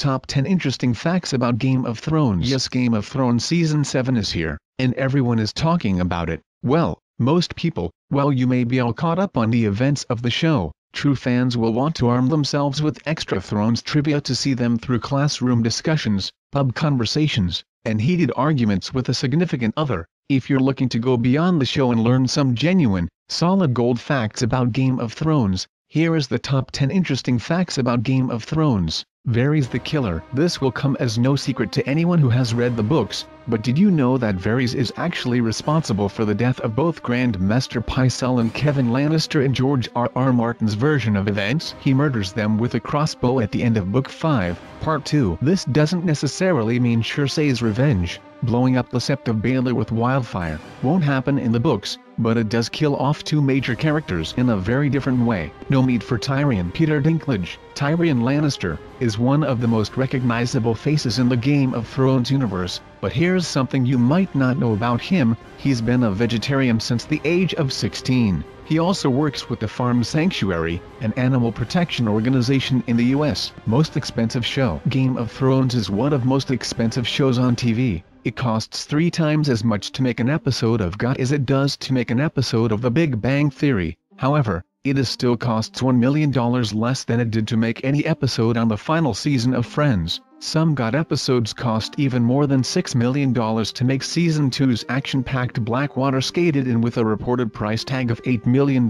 top 10 interesting facts about Game of Thrones. Yes, Game of Thrones Season 7 is here, and everyone is talking about it. Well, most people, while you may be all caught up on the events of the show, true fans will want to arm themselves with extra Thrones trivia to see them through classroom discussions, pub conversations, and heated arguments with a significant other. If you're looking to go beyond the show and learn some genuine, solid gold facts about Game of Thrones, here is the top 10 interesting facts about Game of Thrones. Varys the Killer. This will come as no secret to anyone who has read the books, but did you know that Varys is actually responsible for the death of both Grand Maester Pycelle and Kevin Lannister in George R.R. Martin's version of events? He murders them with a crossbow at the end of Book 5, Part 2. This doesn't necessarily mean Cersei's revenge. Blowing up the Sept of Baelor with wildfire won't happen in the books, but it does kill off two major characters in a very different way. No need for Tyrion. Peter Dinklage, Tyrion Lannister, is one of the most recognizable faces in the Game of Thrones universe, but here's something you might not know about him: he's been a vegetarian since the age of 16. He also works with the Farm Sanctuary, an animal protection organization in the US. Most expensive show. Game of Thrones is one of most expensive shows on TV. It costs 3 times as much to make an episode of GOT as it does to make an episode of The Big Bang Theory. However, it still costs $1 million less than it did to make any episode on the final season of Friends. Some GOT episodes cost even more than $6 million to make Season 2's action-packed Blackwater skated in with a reported price tag of $8 million.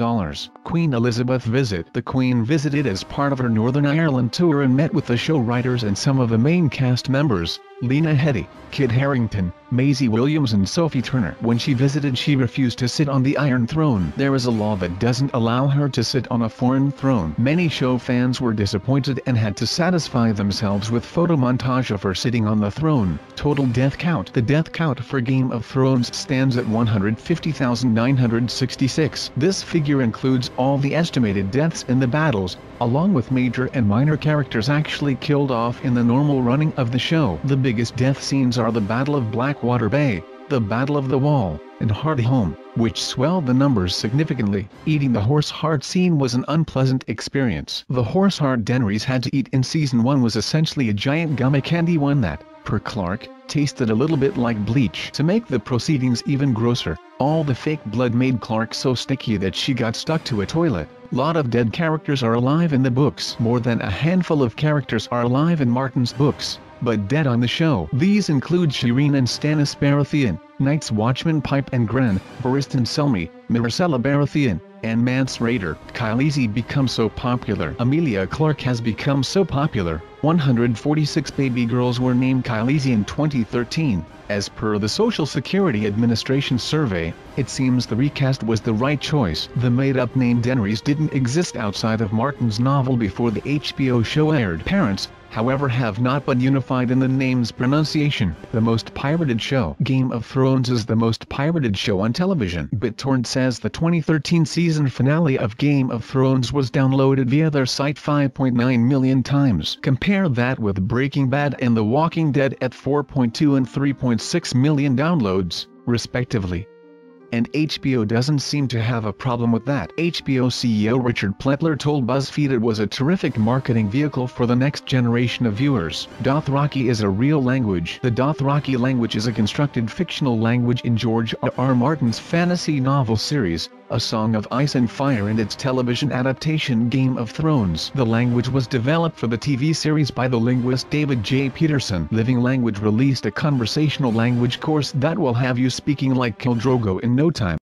Queen Elizabeth visit. The Queen visited as part of her Northern Ireland tour and met with the show writers and some of the main cast members, Lena Headey, Kit Harington, Maisie Williams and Sophie Turner. When she visited, she refused to sit on the Iron Throne. There is a law that doesn't allow her to sit on a foreign throne. Many show fans were disappointed and had to satisfy themselves with photo montage of her sitting on the throne. Total death count. The death count for Game of Thrones stands at 150,966. This figure includes all the estimated deaths in the battles, along with major and minor characters actually killed off in the normal running of the show. The biggest death scenes are the Battle of Blackwater Bay, the Battle of the Wall, and Hardhome, which swelled the numbers significantly. Eating the horse heart scene was an unpleasant experience. The horse heart Daenerys had to eat in Season 1 was essentially a giant gummy candy one that, per Clarke, tasted a little bit like bleach. To make the proceedings even grosser, all the fake blood made Clarke so sticky that she got stuck to a toilet. Lot of dead characters are alive in the books. More than a handful of characters are alive in Martin's books, but dead on the show. These include Shireen and Stannis Baratheon, Night's Watchman Pipe and Gren, Barristan Selmy, Myrcella Baratheon, and Mance Rayder. Khaleesi becomes so popular. Emilia Clarke has become so popular. 146 baby girls were named Khaleesi in 2013. As per the Social Security Administration survey, it seems the recast was the right choice. The made-up name Daenerys didn't exist outside of Martin's novel before the HBO show aired. Parents, however, have not been unified in the name's pronunciation. The most pirated show. Game of Thrones is the most pirated show on television. BitTorrent says the 2013 season finale of Game of Thrones was downloaded via their site 5.9 million times. Compare that with Breaking Bad and The Walking Dead at 4.2 and 3.6 million downloads, respectively. And HBO doesn't seem to have a problem with that. HBO CEO Richard Plepler told BuzzFeed it was a terrific marketing vehicle for the next generation of viewers. Dothraki is a real language. The Dothraki language is a constructed fictional language in George R.R. Martin's fantasy novel series, A Song of Ice and Fire, and its television adaptation Game of Thrones. The language was developed for the TV series by the linguist David J. Peterson. Living Language released a conversational language course that will have you speaking like Khal Drogo in no time.